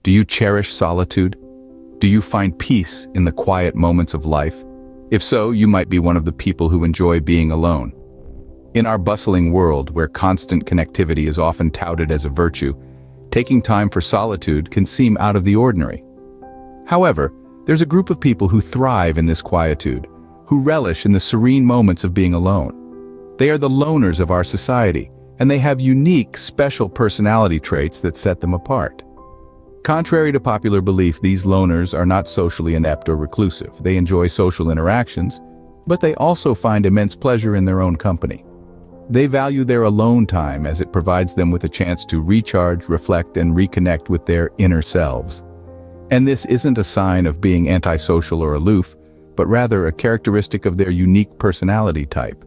Do you cherish solitude? Do you find peace in the quiet moments of life? If so, you might be one of the people who enjoy being alone. In our bustling world, where constant connectivity is often touted as a virtue, taking time for solitude can seem out of the ordinary. However, there's a group of people who thrive in this quietude, who relish in the serene moments of being alone. They are the loners of our society, and they have unique, special personality traits that set them apart. Contrary to popular belief, these loners are not socially inept or reclusive. They enjoy social interactions, but they also find immense pleasure in their own company. They value their alone time as it provides them with a chance to recharge, reflect, and reconnect with their inner selves. And this isn't a sign of being antisocial or aloof, but rather a characteristic of their unique personality type.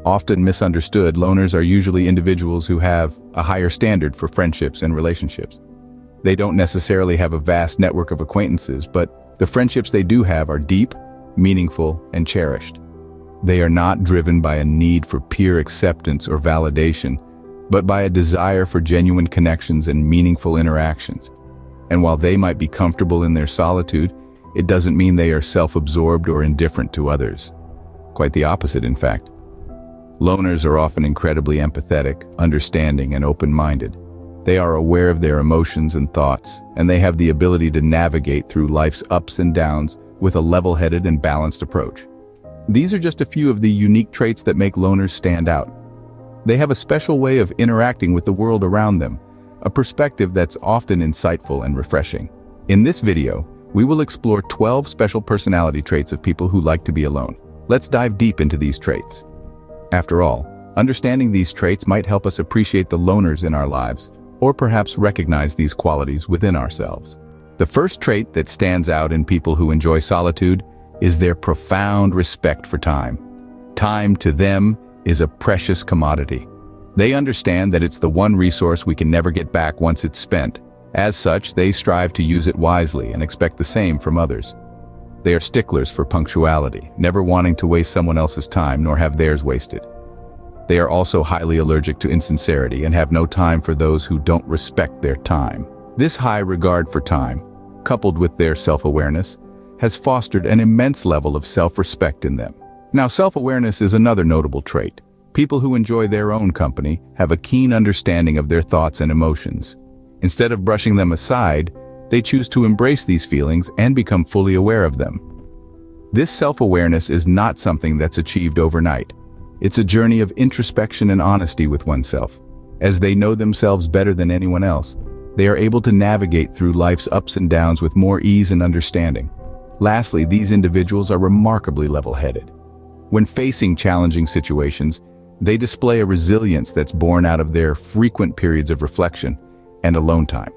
Often misunderstood, loners are usually individuals who have a higher standard for friendships and relationships. They don't necessarily have a vast network of acquaintances, but the friendships they do have are deep, meaningful, and cherished. They are not driven by a need for peer acceptance or validation, but by a desire for genuine connections and meaningful interactions. And while they might be comfortable in their solitude, it doesn't mean they are self-absorbed or indifferent to others. Quite the opposite, in fact. Loners are often incredibly empathetic, understanding, and open-minded. They are aware of their emotions and thoughts, and they have the ability to navigate through life's ups and downs with a level-headed and balanced approach. These are just a few of the unique traits that make loners stand out. They have a special way of interacting with the world around them, a perspective that's often insightful and refreshing. In this video, we will explore 12 special personality traits of people who like to be alone. Let's dive deep into these traits. After all, understanding these traits might help us appreciate the loners in our lives, or perhaps recognize these qualities within ourselves. The first trait that stands out in people who enjoy solitude is their profound respect for time. Time to them is a precious commodity. They understand that it's the one resource we can never get back once it's spent. As such, they strive to use it wisely and expect the same from others. They are sticklers for punctuality, never wanting to waste someone else's time nor have theirs wasted. They are also highly allergic to insincerity and have no time for those who don't respect their time. This high regard for time, coupled with their self-awareness, has fostered an immense level of self-respect in them. Now, self-awareness is another notable trait. People who enjoy their own company have a keen understanding of their thoughts and emotions. Instead of brushing them aside, they choose to embrace these feelings and become fully aware of them. This self-awareness is not something that's achieved overnight. It's a journey of introspection and honesty with oneself. As they know themselves better than anyone else, they are able to navigate through life's ups and downs with more ease and understanding. Lastly, these individuals are remarkably level-headed. When facing challenging situations, they display a resilience that's born out of their frequent periods of reflection and alone time.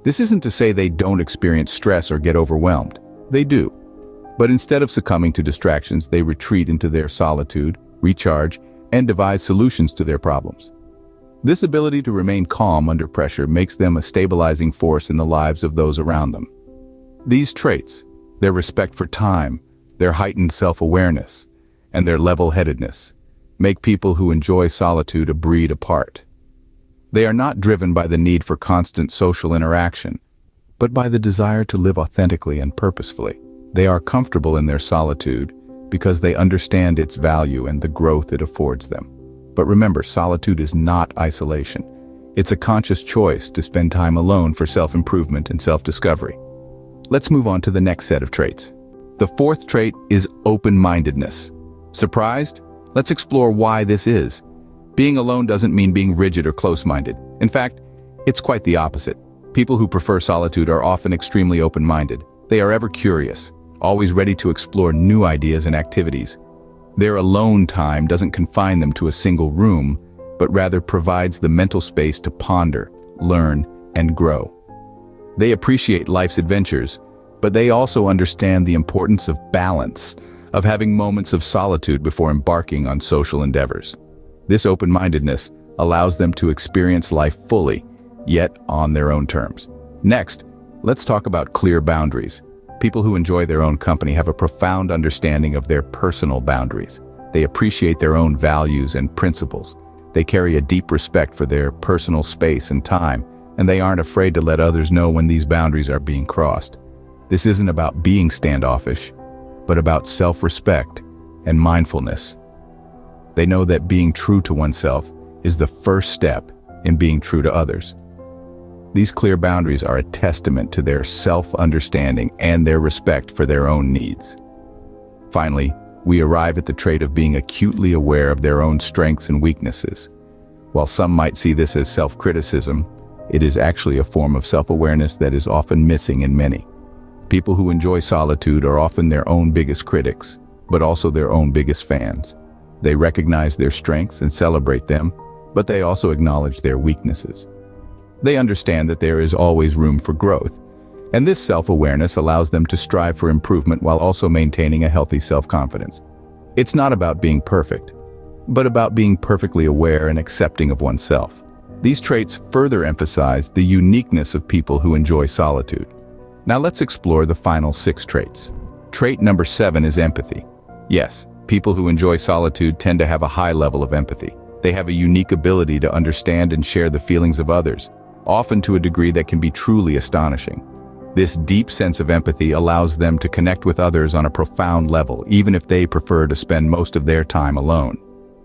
This isn't to say they don't experience stress or get overwhelmed. They do. But instead of succumbing to distractions, they retreat into their solitude, recharge, and devise solutions to their problems. This ability to remain calm under pressure makes them a stabilizing force in the lives of those around them. These traits, their respect for time, their heightened self-awareness, and their level-headedness, make people who enjoy solitude a breed apart. They are not driven by the need for constant social interaction, but by the desire to live authentically and purposefully. They are comfortable in their solitude because they understand its value and the growth it affords them. But remember, solitude is not isolation. It's a conscious choice to spend time alone for self-improvement and self-discovery. Let's move on to the next set of traits. The fourth trait is open-mindedness. Surprised? Let's explore why this is. Being alone doesn't mean being rigid or close-minded. In fact, it's quite the opposite. People who prefer solitude are often extremely open-minded. They are ever curious, always ready to explore new ideas and activities. Their alone time doesn't confine them to a single room, but rather provides the mental space to ponder, learn, and grow. They appreciate life's adventures, but they also understand the importance of balance, of having moments of solitude before embarking on social endeavors. This open-mindedness allows them to experience life fully, yet on their own terms. Next, let's talk about clear boundaries. People who enjoy their own company have a profound understanding of their personal boundaries. They appreciate their own values and principles. They carry a deep respect for their personal space and time, and they aren't afraid to let others know when these boundaries are being crossed. This isn't about being standoffish, but about self-respect and mindfulness. They know that being true to oneself is the first step in being true to others. These clear boundaries are a testament to their self-understanding and their respect for their own needs. Finally, we arrive at the trait of being acutely aware of their own strengths and weaknesses. While some might see this as self-criticism, it is actually a form of self-awareness that is often missing in many. People who enjoy solitude are often their own biggest critics, but also their own biggest fans. They recognize their strengths and celebrate them, but they also acknowledge their weaknesses. They understand that there is always room for growth, and this self-awareness allows them to strive for improvement while also maintaining a healthy self-confidence. It's not about being perfect, but about being perfectly aware and accepting of oneself. These traits further emphasize the uniqueness of people who enjoy solitude. Now let's explore the final 6 traits. Trait number 7 is empathy. Yes, people who enjoy solitude tend to have a high level of empathy. They have a unique ability to understand and share the feelings of others, often to a degree that can be truly astonishing. This deep sense of empathy allows them to connect with others on a profound level, even if they prefer to spend most of their time alone.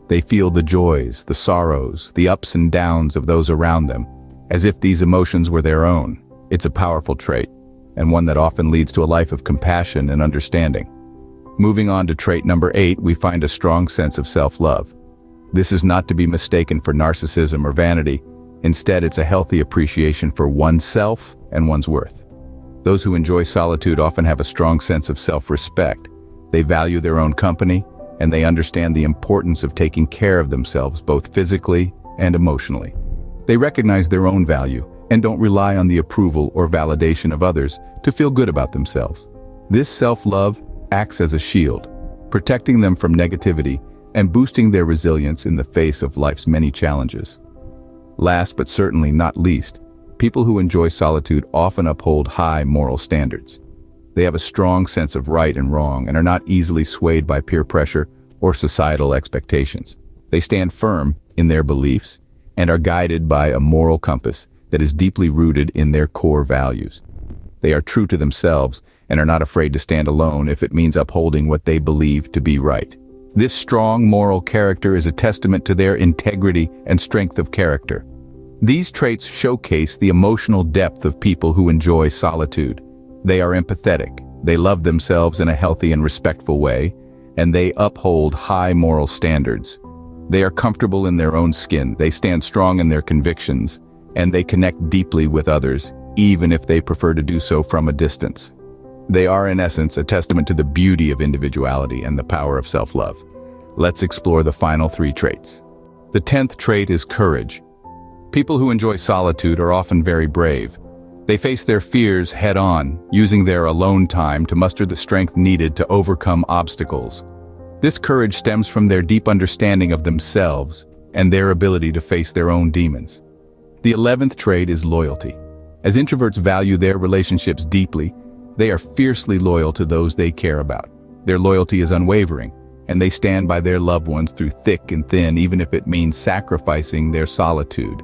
They feel the joys, the sorrows, the ups and downs of those around them, as if these emotions were their own. It's a powerful trait, and one that often leads to a life of compassion and understanding. Moving on to trait number 8, we find a strong sense of self-love. This is not to be mistaken for narcissism or vanity. Instead, it's a healthy appreciation for oneself and one's worth. Those who enjoy solitude often have a strong sense of self-respect. They value their own company, and they understand the importance of taking care of themselves both physically and emotionally. They recognize their own value and don't rely on the approval or validation of others to feel good about themselves. This self-love acts as a shield, protecting them from negativity and boosting their resilience in the face of life's many challenges. Last but certainly not least, people who enjoy solitude often uphold high moral standards. They have a strong sense of right and wrong and are not easily swayed by peer pressure or societal expectations. They stand firm in their beliefs and are guided by a moral compass that is deeply rooted in their core values. They are true to themselves and are not afraid to stand alone if it means upholding what they believe to be right. This strong moral character is a testament to their integrity and strength of character. These traits showcase the emotional depth of people who enjoy solitude. They are empathetic, they love themselves in a healthy and respectful way, and they uphold high moral standards. They are comfortable in their own skin, they stand strong in their convictions, and they connect deeply with others, even if they prefer to do so from a distance. They are, in essence, a testament to the beauty of individuality and the power of self-love. Let's explore the final 3 traits. The 10th trait is courage. People who enjoy solitude are often very brave. They face their fears head-on, using their alone time to muster the strength needed to overcome obstacles. This courage stems from their deep understanding of themselves and their ability to face their own demons. The 11th trait is loyalty. As introverts value their relationships deeply, they are fiercely loyal to those they care about. Their loyalty is unwavering, and they stand by their loved ones through thick and thin, even if it means sacrificing their solitude.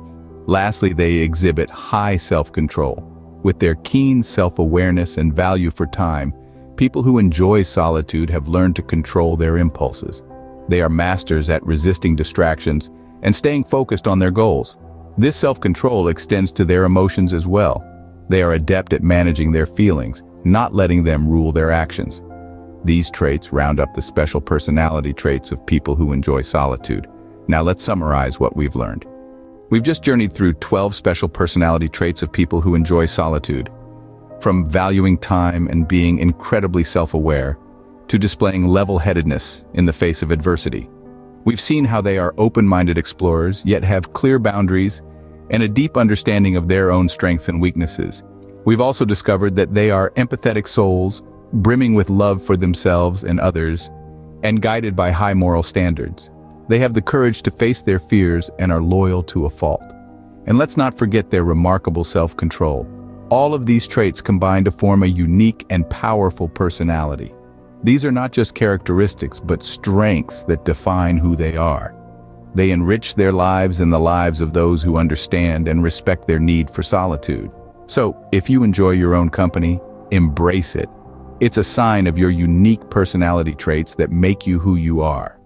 Lastly, they exhibit high self-control. With their keen self-awareness and value for time, people who enjoy solitude have learned to control their impulses. They are masters at resisting distractions and staying focused on their goals. This self-control extends to their emotions as well. They are adept at managing their feelings, not letting them rule their actions. These traits round up the special personality traits of people who enjoy solitude. Now let's summarize what we've learned. We've just journeyed through 12 special personality traits of people who enjoy solitude. From valuing time and being incredibly self-aware, to displaying level-headedness in the face of adversity. We've seen how they are open-minded explorers, yet have clear boundaries and a deep understanding of their own strengths and weaknesses. We've also discovered that they are empathetic souls, brimming with love for themselves and others, and guided by high moral standards. They have the courage to face their fears and are loyal to a fault. And let's not forget their remarkable self-control. All of these traits combine to form a unique and powerful personality. These are not just characteristics, but strengths that define who they are. They enrich their lives and the lives of those who understand and respect their need for solitude. So, if you enjoy your own company, embrace it. It's a sign of your unique personality traits that make you who you are.